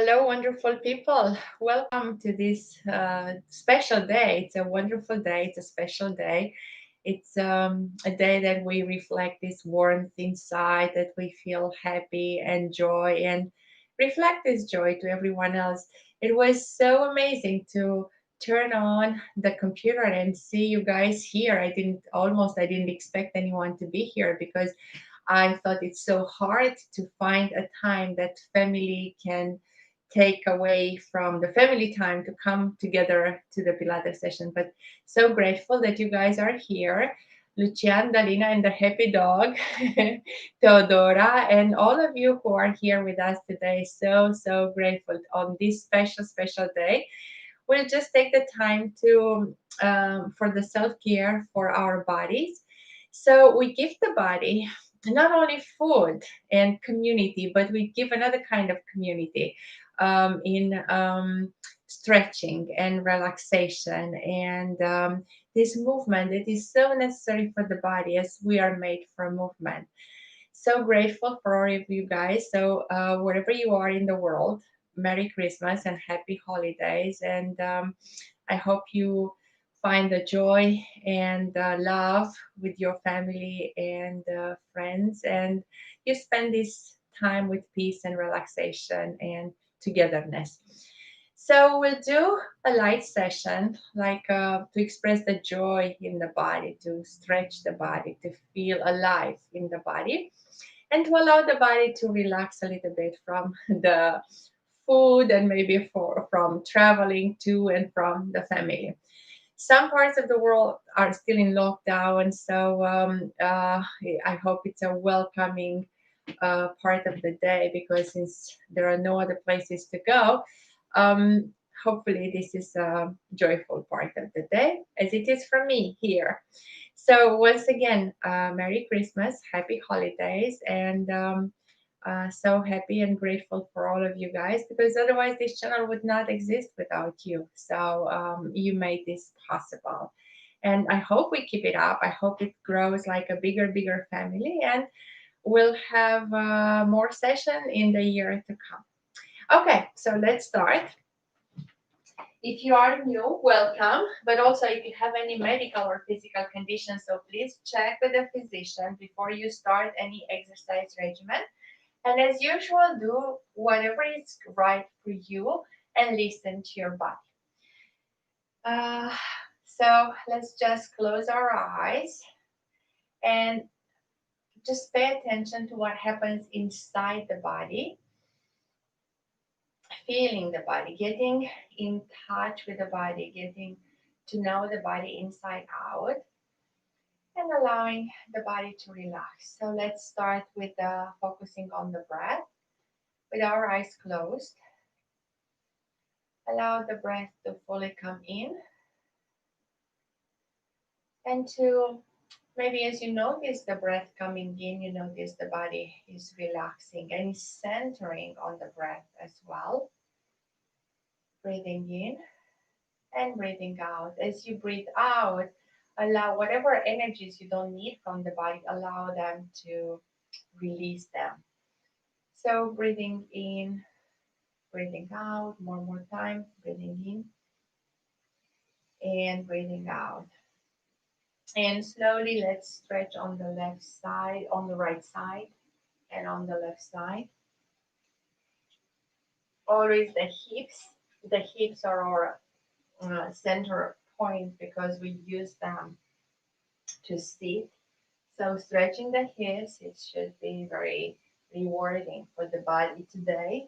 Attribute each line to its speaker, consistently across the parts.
Speaker 1: Hello, wonderful people. Welcome to this special day. It's a wonderful day. It's a special day. It's a day that we reflect this warmth inside, that we feel happy and joy and reflect this joy to everyone else. It was so amazing to turn on the computer and see you guys here. I didn't expect anyone to be here because I thought it's so hard to find a time that family can take away from the family time to come together to the Pilates session. But so grateful that you guys are here. Lucian, Dalina, and the happy dog, Teodora, and all of you who are here with us today. So grateful on this special day. We'll just take the time to for the self care for our bodies. So we give the body not only food and community, but we give another kind of community in stretching and relaxation and this movement that is so necessary for the body as we are made for movement. So grateful for all of you guys. So wherever you are in the world, Merry Christmas and Happy Holidays. And I hope you find the joy and love with your family and friends, and you spend this time with peace and relaxation and togetherness. So we'll do a light session, like to express the joy in the body, to stretch the body, to feel alive in the body, and to allow the body to relax a little bit from the food and maybe from traveling to and from the family. Some parts of the world are still in lockdown, so I hope it's a welcoming part of the day, because since there are no other places to go, um, hopefully this is a joyful part of the day, as it is for me here. So once again, Merry Christmas, Happy Holidays, and so happy and grateful for all of you guys, because otherwise this channel would not exist without you. So you made this possible, and I hope we keep it up. I hope it grows like a bigger family, and we'll have more session in the year to come. Okay, so let's start. If you are new, welcome. But also, if you have any medical or physical conditions, so please check with a physician before you start any exercise regimen. And as usual, do whatever is right for you and listen to your body. Uh, so let's just close our eyes and just pay attention to what happens inside the body, feeling the body, getting in touch with the body, getting to know the body inside out, and allowing the body to relax. So let's start with focusing on the breath with our eyes closed. Allow the breath to fully come in, and to maybe as you notice the breath coming in, you notice the body is relaxing and is centering on the breath as well. Breathing in and breathing out. As you breathe out, allow whatever energies you don't need from the body, allow them to release them. So breathing in, breathing out, more time, breathing in and breathing out. And slowly let's stretch on the left side, on the right side, and on the left side. Always the hips. The hips are our center point because we use them to sit. So stretching the hips, it should be very rewarding for the body today.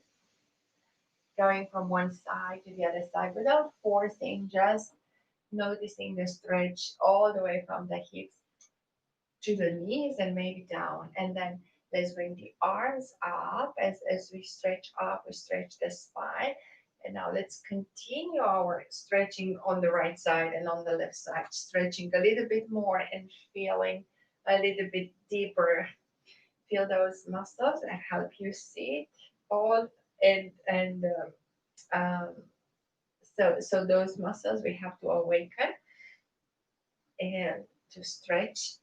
Speaker 1: Going from one side to the other side without forcing, just noticing the stretch all the way from the hips to the knees and maybe down. And then let's bring the arms up. As we stretch up, we stretch the spine. And now let's continue our stretching on the right side and on the left side, stretching a little bit more and feeling a little bit deeper. Feel those muscles that help you sit all and so those muscles we have to awaken and to stretch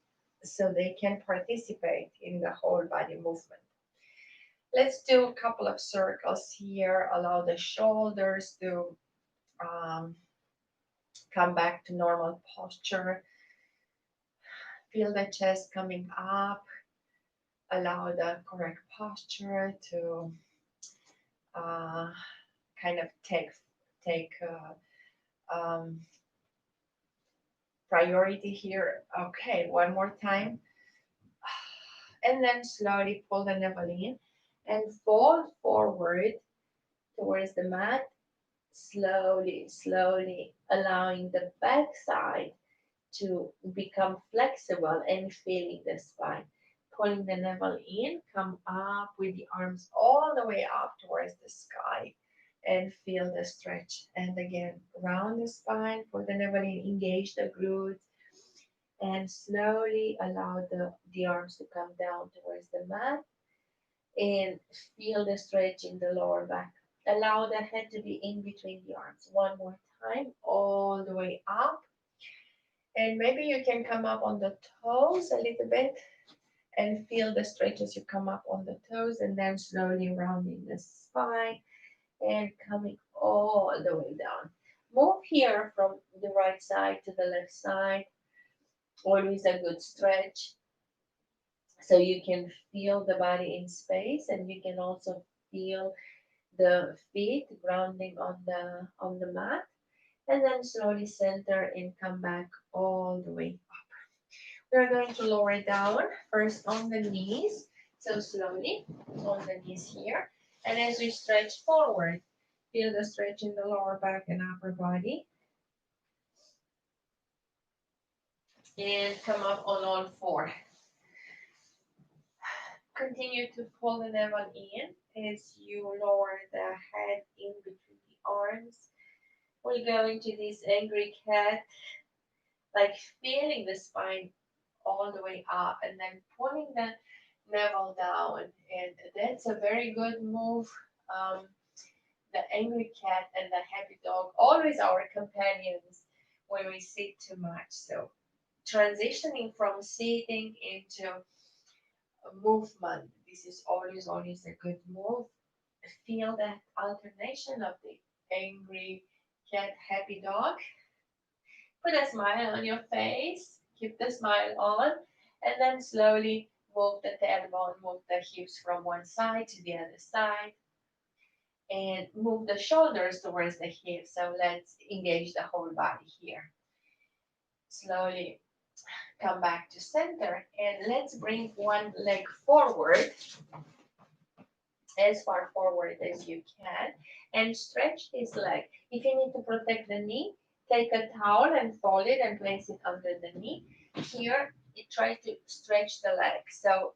Speaker 1: so they can participate in the whole body movement. Let's do a couple of circles here. Allow the shoulders to um, come back to normal posture. Feel the chest coming up. Allow the correct posture to uh, kind of take priority here. Okay, one more time. And then slowly pull the navel in and fold forward towards the mat. Slowly, slowly allowing the back side to become flexible and feeling the spine. Pulling the navel in, come up with the arms all the way up towards the sky and feel the stretch. And again, round the spine, pull the navel in, engage the glutes, and slowly allow the arms to come down towards the mat and feel the stretch in the lower back. Allow the head to be in between the arms. One more time, all the way up. And maybe you can come up on the toes a little bit and feel the stretch as you come up on the toes and then slowly rounding the spine and coming all the way down. Move here from the right side to the left side. Always a good stretch. So you can feel the body in space and you can also feel the feet grounding on the mat, and then slowly center and come back all the way up. We're going to lower down first on the knees, so slowly on the knees here, and as we stretch forward, feel the stretch in the lower back and upper body, and come up on all four. Continue to pull the navel in as you lower the head in between the arms. We'll go into this angry cat, like feeling the spine all the way up and then pulling the navel down. And that's a very good move. Um, the angry cat and the happy dog, always our companions when we sit too much. So transitioning from sitting into movement, this is always a good move. Feel that alternation of the angry cat, happy dog. Put a smile on your face, keep the smile on, and then slowly move the tailbone, move the hips from one side to the other side, and move the shoulders towards the hips. So let's engage the whole body here. Slowly come back to center, and let's bring one leg forward, as far forward as you can, and stretch this leg. If you need to protect the knee, take a towel and fold it and place it under the knee. Here, you try to stretch the leg. So,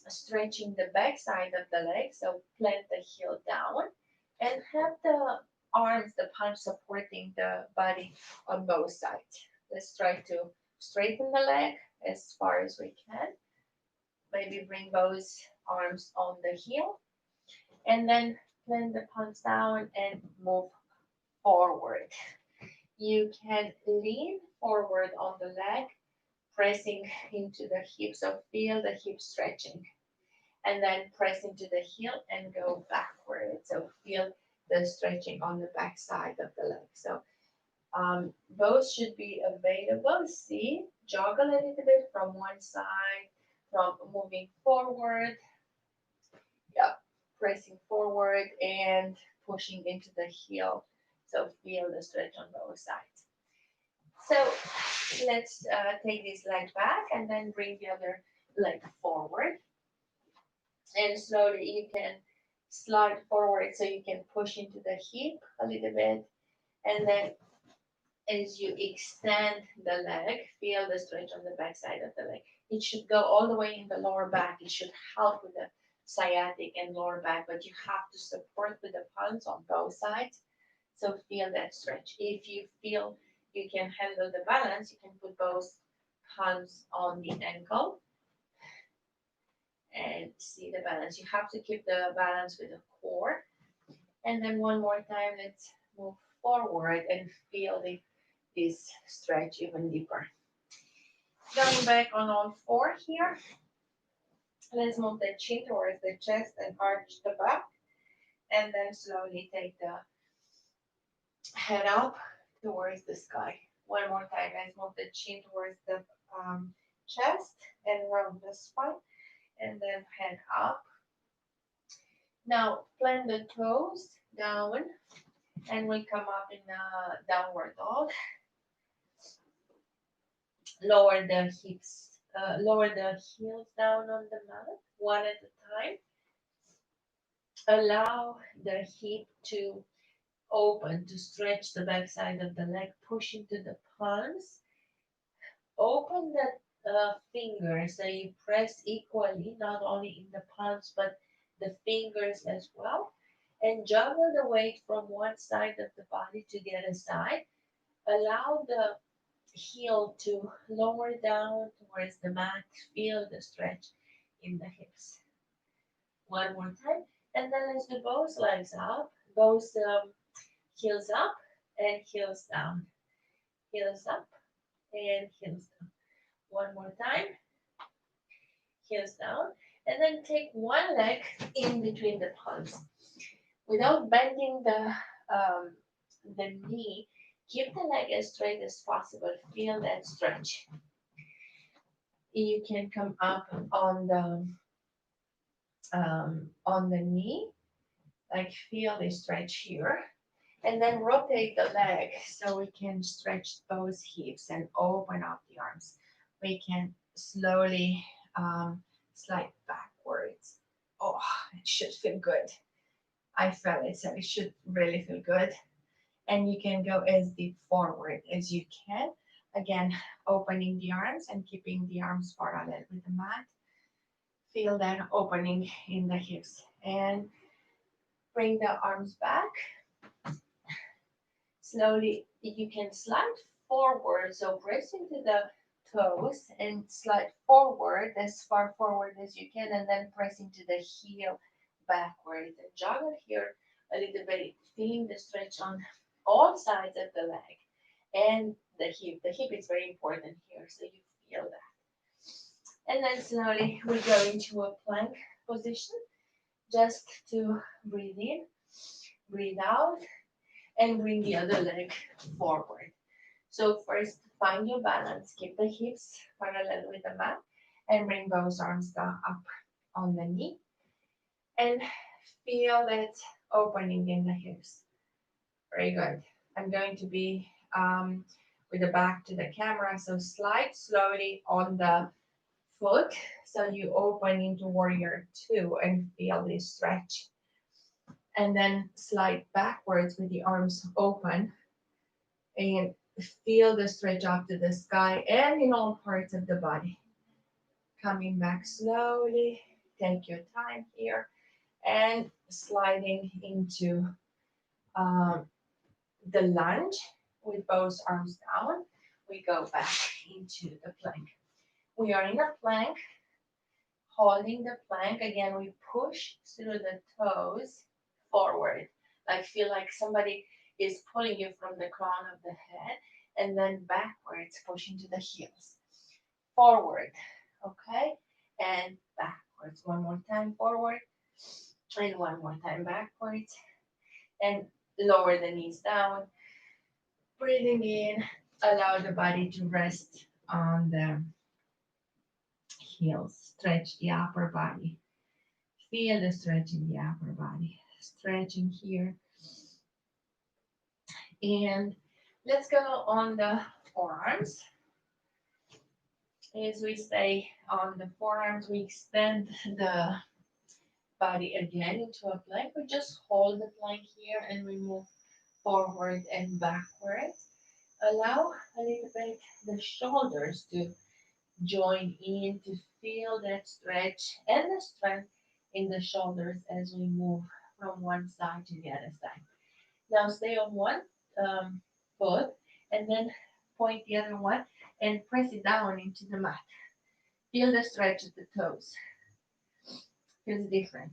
Speaker 1: stretching the back side of the leg. So, plant the heel down and have the arms, the palms supporting the body on both sides. Let's try to straighten the leg as far as we can. Maybe bring both arms on the heel and then plant the palms down and move forward. You can lean forward on the leg, pressing into the hip. So feel the hip stretching. And then press into the heel and go backward. So feel the stretching on the back side of the leg. So both should be available. See, juggle a little bit from one side, from moving forward. Yeah, pressing forward and pushing into the heel. So feel the stretch on both sides. So let's take this leg back and then bring the other leg forward. And slowly you can slide forward so you can push into the hip a little bit. And then as you extend the leg, feel the stretch on the back side of the leg. It should go all the way in the lower back. It should help with the sciatic and lower back, but you have to support with the palms on both sides. So feel that stretch. If you feel you can handle the balance, you can put both palms on the ankle and see the balance. You have to keep the balance with the core. And then one more time, let's move forward and feel this stretch even deeper. Going back on all four here. Let's move the chin towards the chest and arch the back. And then slowly take the head up towards the sky. One more time. Let's move the chin towards the chest and round the spine. And then head up. Now plant the toes down and we come up in a downward dog. Lower the hips, lower the heels down on the mat, one at a time. Allow the hip to open, to stretch the back side of the leg, push into the palms. Open the fingers so you press equally, not only in the palms but the fingers as well. And juggle the weight from one side of the body to the other side. Allow the heel to lower down towards the mat. Feel the stretch in the hips. One more time. And then let's do both legs up, both heels up and heels down. Heels up and heels down. One more time. Heels down. And then take one leg in between the palms. Without bending the knee, keep the leg as straight as possible. Feel that stretch. You can come up on the knee, like feel the stretch here, and then rotate the leg so we can stretch both hips and open up the arms. We can slowly slide backwards. Oh, it should feel good. I felt it, so it should really feel good. And you can go as deep forward as you can. Again, opening the arms and keeping the arms parallel with the mat. Feel that opening in the hips. And bring the arms back. Slowly, you can slide forward. So press into the toes and slide forward as far forward as you can. And then press into the heel backwards. And juggle here a little bit, feeling the stretch on all sides of the leg and the hip. The hip is very important here, so you feel that. And then slowly we go into a plank position just to breathe in, breathe out, and bring the other leg forward. So first, find your balance. Keep the hips parallel with the mat and bring both arms down up on the knee and feel that opening in the hips. Very good. I'm going to be with the back to the camera. So slide slowly on the foot. So you open into warrior two and feel this stretch. And then slide backwards with the arms open and feel the stretch up to the sky and in all parts of the body. Coming back slowly. Take your time here and sliding into um, the lunge with both arms down. We go back into the plank. We are in a plank, holding the plank. Again, we push through the toes forward. Like feel like somebody is pulling you from the crown of the head and then backwards, push into the heels. Forward, okay? And backwards. One more time forward and one more time backwards. And lower the knees down. Breathing in, allow the body to rest on the heels. Stretch the upper body. Feel the stretch in the upper body. Stretching here. And let's go on the forearms. As we stay on the forearms, we extend the body again into a plank. We just hold the plank here and we move forward and backwards. Allow a little bit the shoulders to join in to feel that stretch and the strength in the shoulders as we move from one side to the other side. Now stay on one foot and then point the other one and press it down into the mat. Feel the stretch of the toes. Feels different.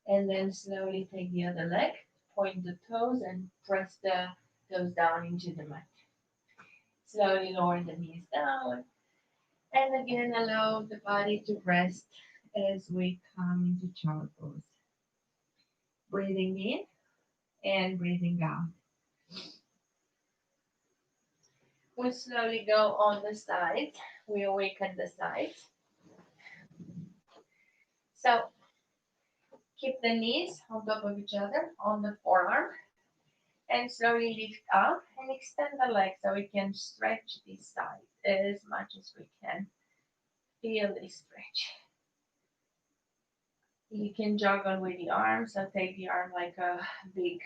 Speaker 1: And then slowly take the other leg, point the toes and press the toes down into the mat. Slowly lower the knees down. And again, allow the body to rest as we come into child pose. Breathing in and breathing out. We slowly go on the side. We awaken the sides. So keep the knees on top of each other on the forearm and slowly lift up and extend the legs so we can stretch this side as much as we can. Feel this stretch. You can juggle with the arms. So take the arm like a big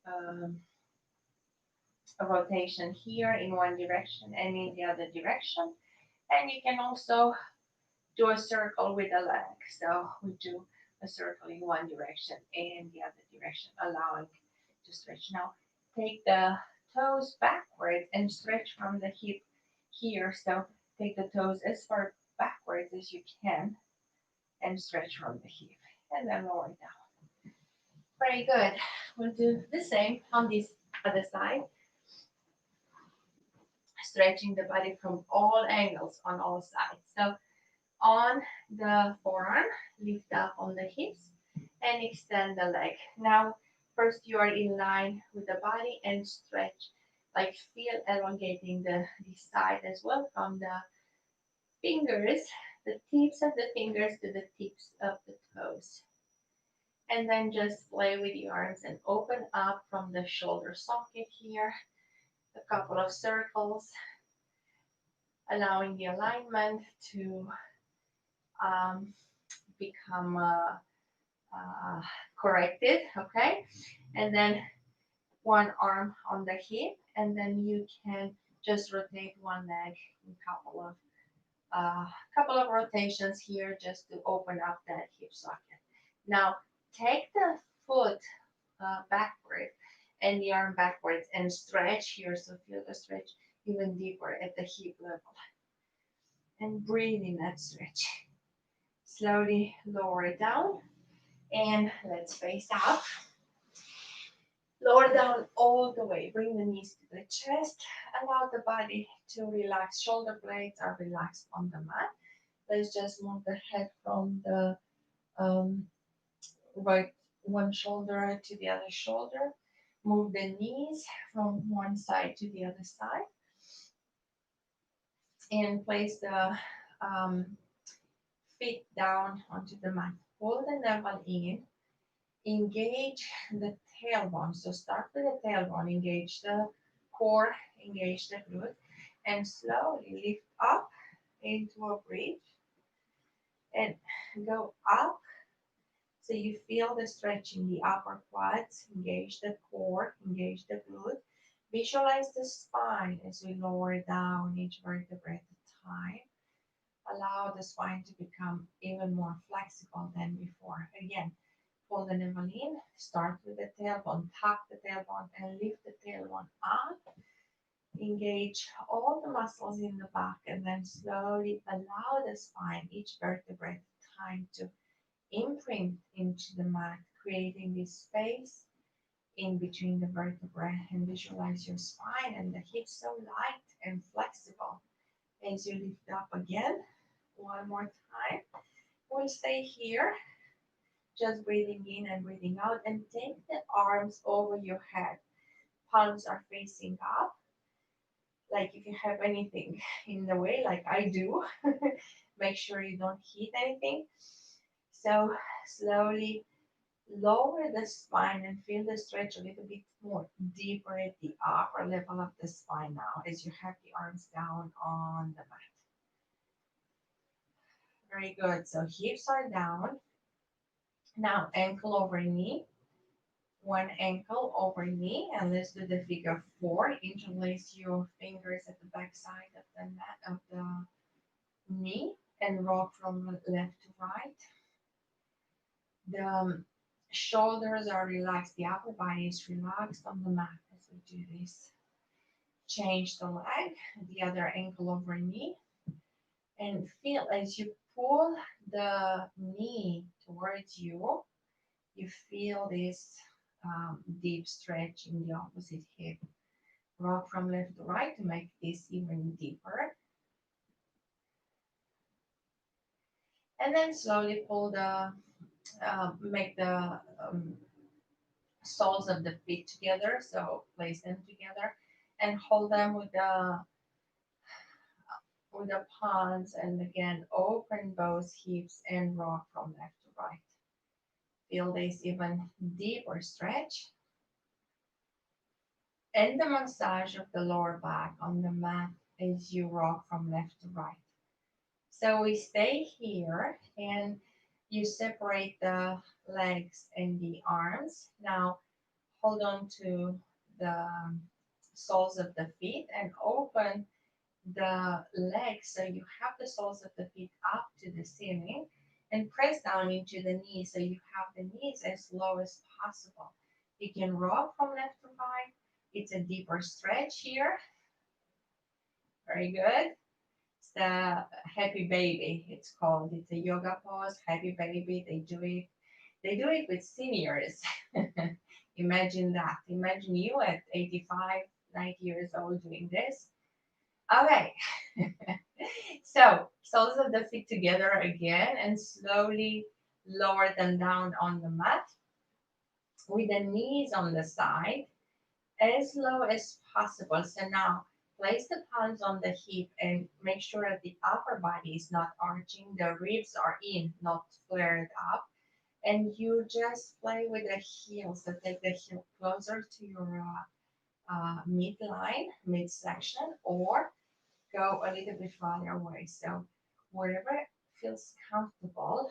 Speaker 1: um, a rotation here in one direction and in the other direction. And you can also do a circle with the leg. So we do a circle in one direction and the other direction, allowing to stretch. Now take the toes backwards and stretch from the hip here. So take the toes as far backwards as you can and stretch from the hip and then lower down. Very good. We'll do the same on this other side, stretching the body from all angles on all sides. So on the forearm, lift up on the hips and extend the leg. Now, first you are in line with the body and stretch, like feel elongating this side as well from the fingers, the tips of the fingers to the tips of the toes. And then just play with the arms and open up from the shoulder socket here, a couple of circles, allowing the alignment to um, become uh, corrected, okay? And then one arm on the hip, and then you can just rotate one leg in couple of rotations here just to open up that hip socket. Now take the foot backward and the arm backwards and stretch here, so feel the stretch even deeper at the hip level. And breathe in that stretch. Slowly lower it down and let's face up. Lower down all the way. Bring the knees to the chest. Allow the body to relax. Shoulder blades are relaxed on the mat. Let's just move the head from the um, right one shoulder to the other shoulder. Move the knees from one side to the other side. And place the feet down onto the mat. Pull the navel in. Engage the tailbone. So start with the tailbone. Engage the core. Engage the glute. And slowly lift up into a bridge. And go up. So you feel the stretch in the upper quads. Engage the core. Engage the glute. Visualize the spine as we lower down each vertebrae at a time. Allow the spine to become even more flexible than before. Again, pull the navel in, start with the tailbone, tuck the tailbone and lift the tailbone up. Engage all the muscles in the back and then slowly allow the spine, each vertebrae at a time, to imprint into the mat, creating this space in between the vertebrae, and visualize your spine and the hips so light and flexible. As you lift up again, one more time. We'll stay here, just breathing in and breathing out, and take the arms over your head. Palms are facing up. Like if you have anything in the way, like I do, make sure you don't hit anything. So slowly lower the spine and feel the stretch a little bit more deeper at the upper level of the spine now as you have the arms down on the mat. Very good. So hips are down. Now ankle over knee. One ankle over knee, and let's do the figure four. Interlace your fingers at the back side of the mat of the knee and rock from left to right. The shoulders are relaxed, the upper body is relaxed on the mat as we do this. Change the leg, the other ankle over knee, and feel as you pull the knee towards you, you feel this deep stretch in the opposite hip. Rock from left to right to make this even deeper. And then slowly pull make the soles of the feet together. So place them together and hold them with the palms. And again, open both hips and rock from left to right. Feel this even deeper stretch. And the massage of the lower back on the mat as you rock from left to right. So we stay here and you separate the legs and the arms. Now hold on to the soles of the feet and open the legs so you have the soles of the feet up to the ceiling and press down into the knees so you have the knees as low as possible. You can rock from left to right. It's a deeper stretch here. Very good. It's the happy baby, it's called. It's a yoga pose, happy baby. They do it with seniors. Imagine that. Imagine you at 85, 90 years old doing this. Okay. So, soles of the feet together again and slowly lower them down on the mat with the knees on the side as low as possible. So now place the palms on the hip and make sure that the upper body is not arching. The ribs are in, not flared up. And you just play with the heel. So take the heel closer to your midline, midsection, or go a little bit farther away. So wherever feels comfortable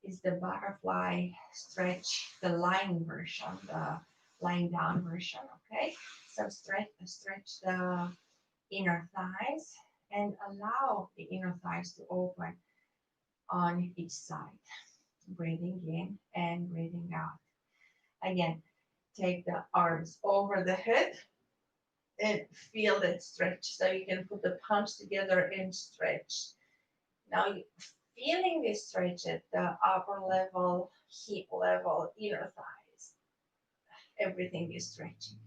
Speaker 1: is the butterfly stretch, the lying version, the lying down version. Okay, so stretch the inner thighs and allow the inner thighs to open on each side. Breathing in and breathing out. Again, take the arms over the head and feel that stretch. So you can put the palms together and stretch. Now you feeling this stretch at the upper level, hip level, inner thighs. Everything is stretching.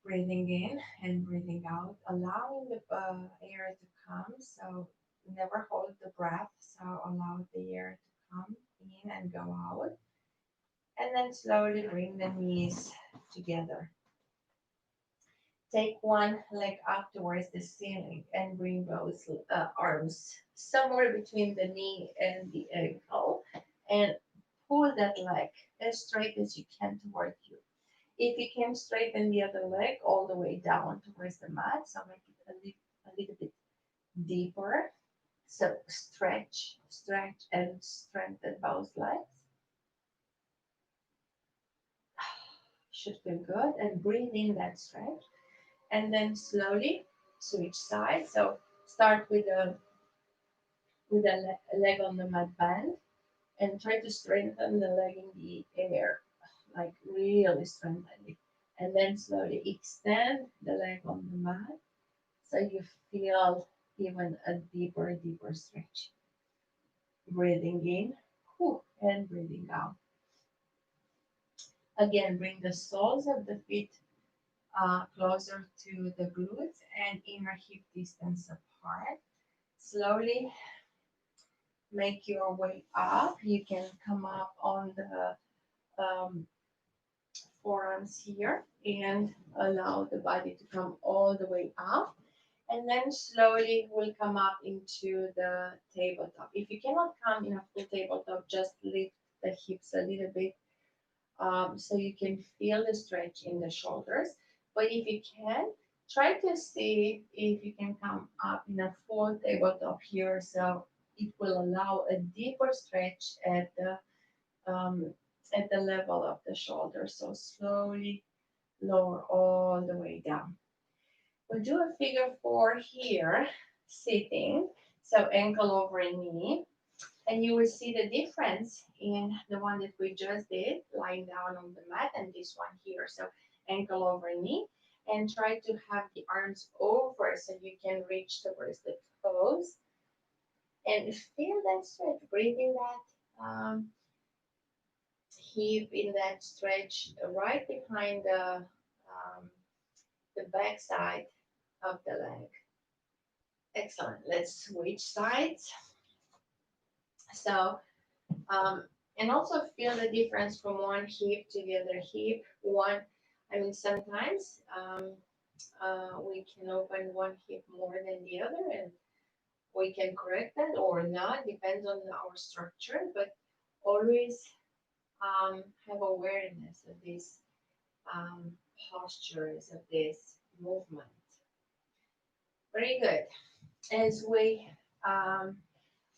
Speaker 1: Breathing in and breathing out, allowing the air to come. So never hold the breath. So allow the air to come in and go out. And then slowly bring the knees together. Take one leg up towards the ceiling and bring both arms somewhere between the knee and the ankle and pull that leg as straight as you can toward you. If you can straighten the other leg all the way down towards the mat, so make it a little bit deeper. So stretch, and strengthen both legs. Should feel good. And breathe in that stretch. And then slowly switch sides. So start with a leg on the mat band and try to strengthen the leg in the air, like really strengthen it. And then slowly extend the leg on the mat so you feel even a deeper stretch. Breathing in and breathing out. Again, bring the soles of the feet closer to the glutes and inner hip distance apart. Slowly make your way up. You can come up on the um, forearms here and allow the body to come all the way up. And then slowly we'll come up into the tabletop. If you cannot come in a full tabletop, just lift the hips a little bit so you can feel the stretch in the shoulders. But if you can, try to see if you can come up in a full tabletop here. So it will allow a deeper stretch um, at the level of the shoulder. So slowly lower all the way down. We'll do a figure four here, sitting. So ankle over knee. And you will see the difference in the one that we just did, lying down on the mat, and this one here. So ankle over knee. And try to have the arms over so you can reach towards the toes. And feel that stretch, breathing that hip in that stretch right behind the back side of the leg. Excellent. Let's switch sides. So, um, and also feel the difference from one hip to the other hip. Sometimes we can open one hip more than the other, and we can correct that or not, depends on our structure, but always have awareness of these um, postures, of this movement. Very good. As we um,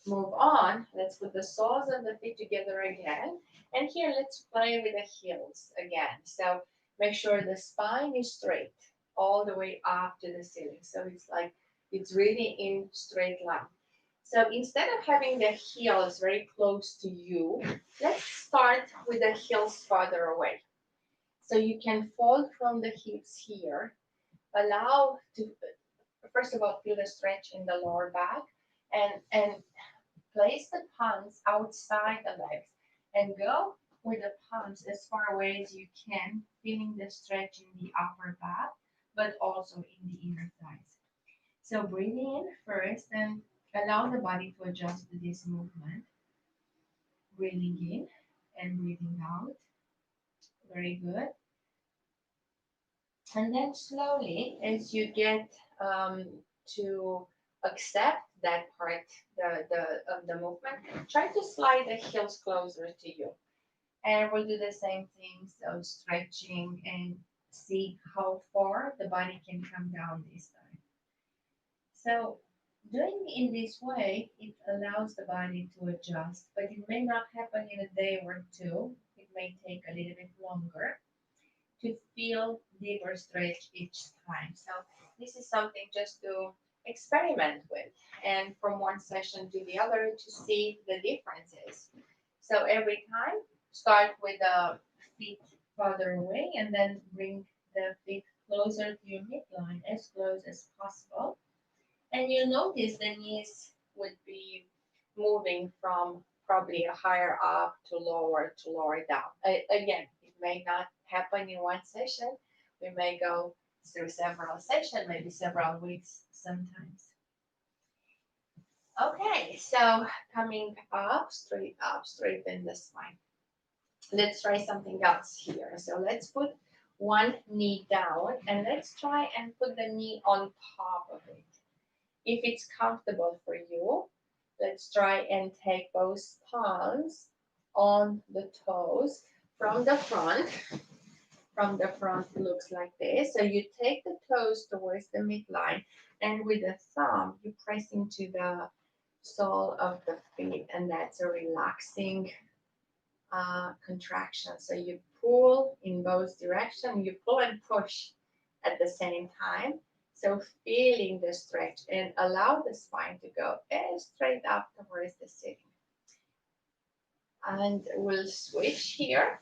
Speaker 1: move on, let's put the soles of the feet together again. And here, let's play with the heels again. So make sure the spine is straight all the way up to the ceiling. So it's like it's really in straight line. So instead of having the heels very close to you, let's start with the heels farther away. So you can fold from the hips here. Allow to first of all feel the stretch in the lower back, and place the palms outside the legs and go with the palms as far away as you can, feeling the stretch in the upper back, but also in the inner thighs. So breathing in first and allow the body to adjust to this movement. Breathing in and breathing out. Very good. And then slowly, as you get to accept that part of the movement, try to slide the heels closer to you. And we'll do the same thing, so stretching and see how far the body can come down this time. So doing in this way, it allows the body to adjust, but it may not happen in a day or two. It may take a little bit longer to feel deeper stretch each time. So this is something just to experiment with and from one session to the other to see the differences. So every time, start with the feet farther away and then bring the feet closer to your midline, as close as possible. And you'll notice the knees would be moving from probably a higher up to lower down. Again, it may not happen in one session. We may go through several sessions, maybe several weeks sometimes. Okay, so coming up, straighten the spine. Let's try something else here. So let's put one knee down and let's try and put the knee on top of it. If it's comfortable for you, let's try and take both palms on the toes from the front. From the front, it looks like this. So you take the toes towards the midline, and with the thumb, you press into the sole of the feet, and that's a relaxing contraction. So you pull in both directions, you pull and push at the same time. So feeling the stretch and allow the spine to go straight up towards the ceiling. And we'll switch here.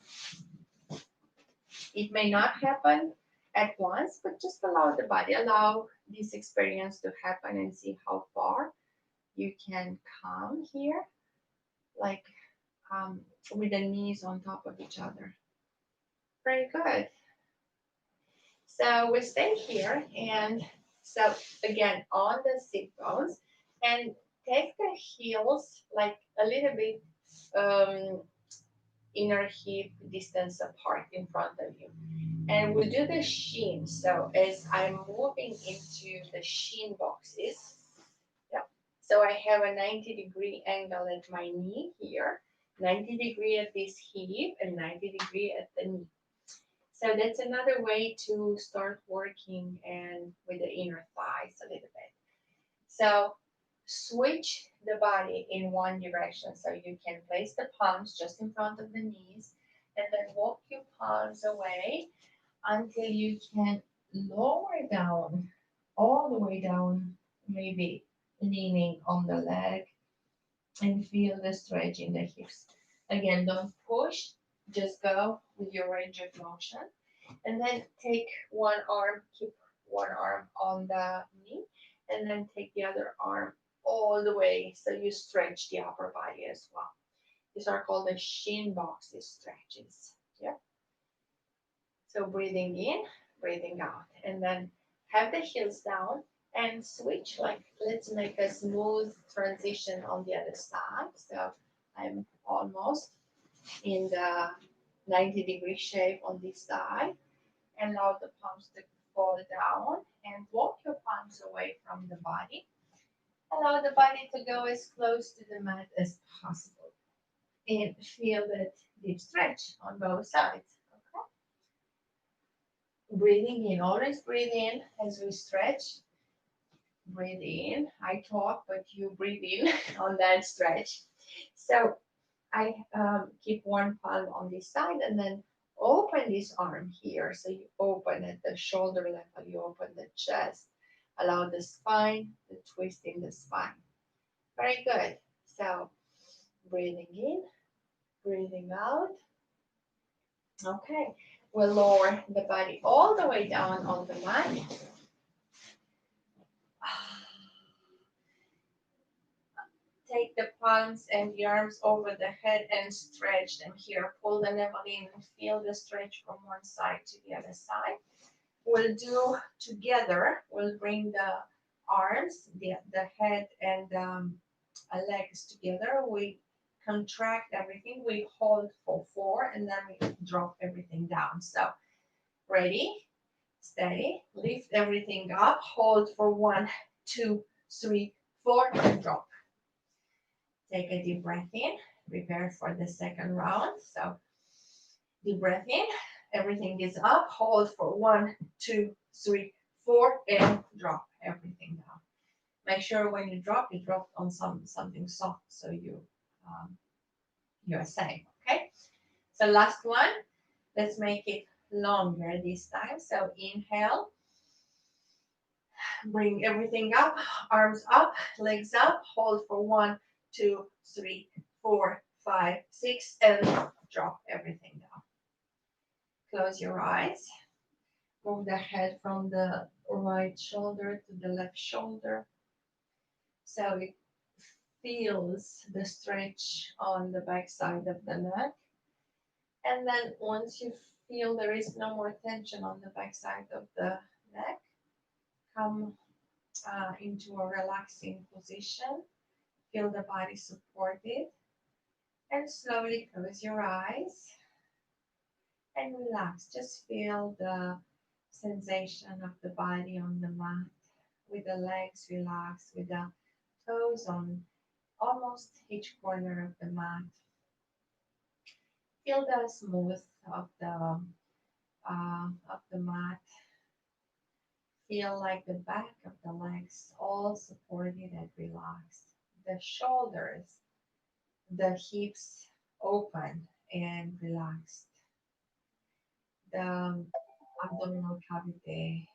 Speaker 1: It may not happen at once, but just allow the body, allow this experience to happen and see how far you can come here, like um, with the knees on top of each other. Very good. So we stay here and so again on the sit bones and take the heels like a little bit um, inner hip distance apart in front of you. And we'll do the shin. So as I'm moving into the shin boxes, yeah. So I have a 90-degree angle at my knee here, 90-degree at this hip, and 90-degree at the knee. So that's another way to start working and with the inner thighs a little bit. So switch the body in one direction. So you can place the palms just in front of the knees and then walk your palms away until you can lower down, all the way down, maybe leaning on the leg and feel the stretch in the hips. Again, don't push, just go with your range of motion. And then take one arm, keep one arm on the knee, and then take the other arm all the way so you stretch the upper body as well. These are called the shin boxes stretches. Yeah. So breathing in, breathing out, and then have the heels down and switch. Like let's make a smooth transition on the other side. So I'm almost in the 90-degree shape on this side. Allow the palms to fall down and walk your palms away from the body. Allow the body to go as close to the mat as possible. And feel that deep stretch on both sides. Okay? Breathing in, always breathe in as we stretch. Breathe in. I talk, but you breathe in on that stretch. So I keep one palm on this side and then open this arm here. So you open at the shoulder level, you open the chest. Allow the spine, the twist in the spine. Very good. So breathing in, breathing out. Okay. We'll lower the body all the way down on the mat. Take the palms and the arms over the head and stretch them here. Pull the navel in and feel the stretch from one side to the other side. We'll do together, we'll bring the arms, the head, and legs together. We contract everything. We hold for 4 and then we drop everything down. So, ready, steady, lift everything up, hold for 1, 2, 3, 4, and drop. Take a deep breath in, prepare for the second round. So, deep breath in, everything is up, hold for 1, 2, 3, 4, and drop everything down. Make sure when you drop on something soft so you're safe. Okay. So last one. Let's make it longer this time. So inhale, bring everything up, arms up, legs up, hold for 1, 2, 3, 4, 5, 6, and drop everything down. Close your eyes. Move the head from the right shoulder to the left shoulder. So it feels the stretch on the back side of the neck. And then once you feel there is no more tension on the back side of the neck, come into a relaxing position. Feel the body supported. And slowly close your eyes and relax. Just feel the sensation of the body on the mat with the legs relaxed, with the toes on almost each corner of the mat. Feel the smooth of the mat. Feel like the back of the legs all supported and relaxed. The shoulders, the hips open and relaxed. The abdominal cavity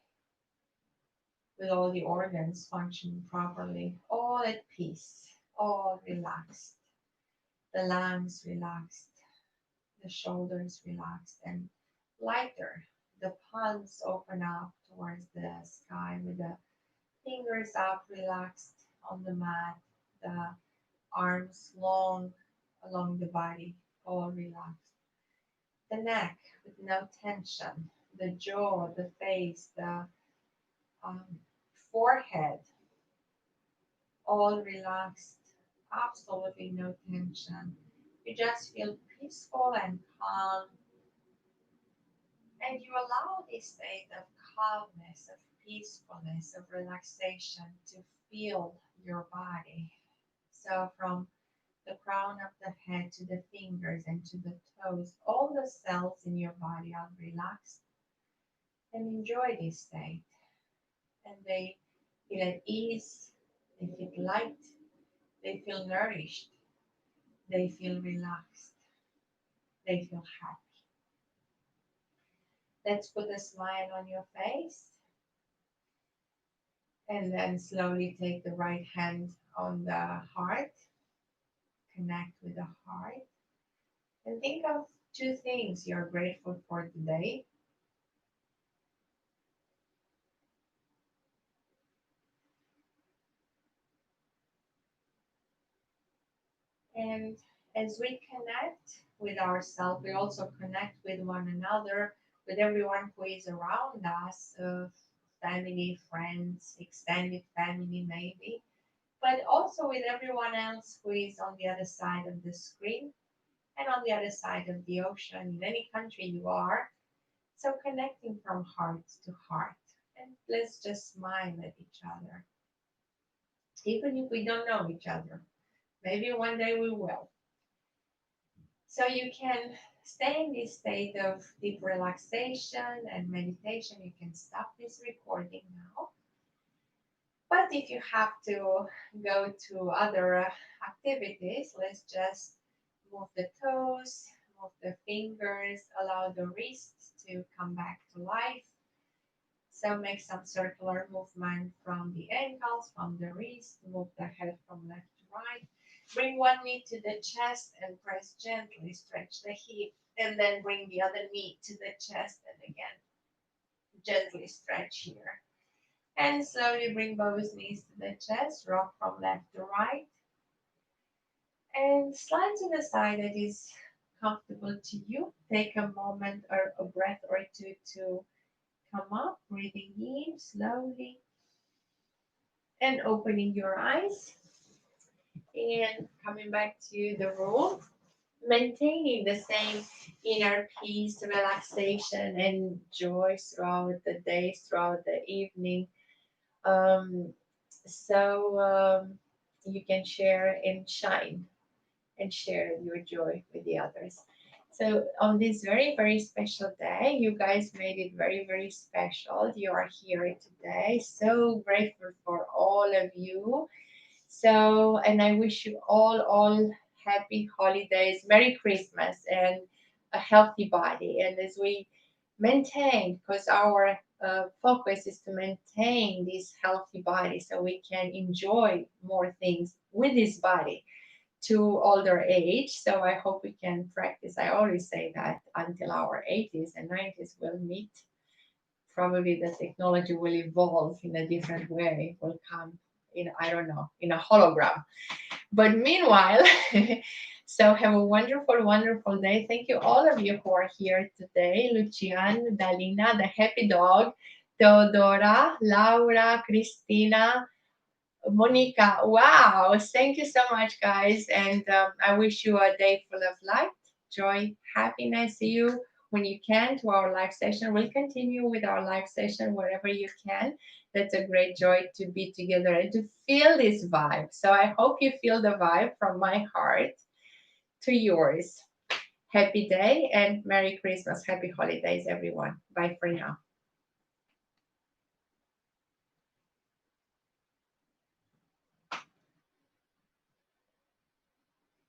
Speaker 1: with all the organs functioning properly, all at peace, all relaxed. The lungs relaxed, the shoulders relaxed and lighter. The palms open up towards the sky with the fingers up, relaxed on the mat. The arms long along the body, all relaxed. The neck with no tension. The jaw, the face, the um, forehead, all relaxed. Absolutely no tension. You just feel peaceful and calm. And you allow this state of calmness, of peacefulness, of relaxation to fill your body. So from the crown of the head to the fingers and to the toes, all the cells in your body are relaxed and enjoy this state. And they feel at ease, they feel light, they feel nourished, they feel relaxed, they feel happy. Let's put a smile on your face and then slowly take the right hand on the heart, connect with the heart, and think of 2 things you're grateful for today. And as we connect with ourselves, we also connect with one another, with everyone who is around us, family, friends, extended family, maybe. but also with everyone else who is on the other side of the screen and on the other side of the ocean, in any country you are. So connecting from heart to heart. And let's just smile at each other, even if we don't know each other. Maybe one day we will. So you can stay in this state of deep relaxation and meditation. You can stop this recording now. But if you have to go to other activities, let's just move the toes, move the fingers, allow the wrists to come back to life. So make some circular movement from the ankles, from the wrist, move the head from left to right. Bring one knee to the chest and press gently, stretch the hip, and then bring the other knee to the chest and again, gently stretch here. And slowly bring both knees to the chest, rock from left to right, and slide to the side that is comfortable to you. Take a moment or a breath or two to come up, breathing in slowly and opening your eyes and coming back to the room, maintaining the same inner peace, relaxation, and joy throughout the day, throughout the evening. Um, so you can share and shine and share your joy with the others. So on this very, very special day, you guys made it very, very special. You are here today. So grateful for all of you. So, and I wish you all happy holidays, Merry Christmas, and a healthy body. And as we maintain, because our focus is to maintain this healthy body so we can enjoy more things with this body to older age. So I hope we can practice. I always say that until our 80s and 90s we'll meet. Probably the technology will evolve in a different way, will come in, I don't know, in a hologram. But meanwhile, so have a wonderful, wonderful day. Thank you, all of you who are here today. Lucian, Dalina, the happy dog, Teodora, Laura, Christina, Monica. Wow. Thank you so much, guys. And I wish you a day full of light, joy, happiness. See you when you can to our live session. We'll continue with our live session wherever you can. That's a great joy to be together and to feel this vibe. So I hope you feel the vibe from my heart to yours. Happy day and Merry Christmas. Happy holidays, everyone. Bye for now.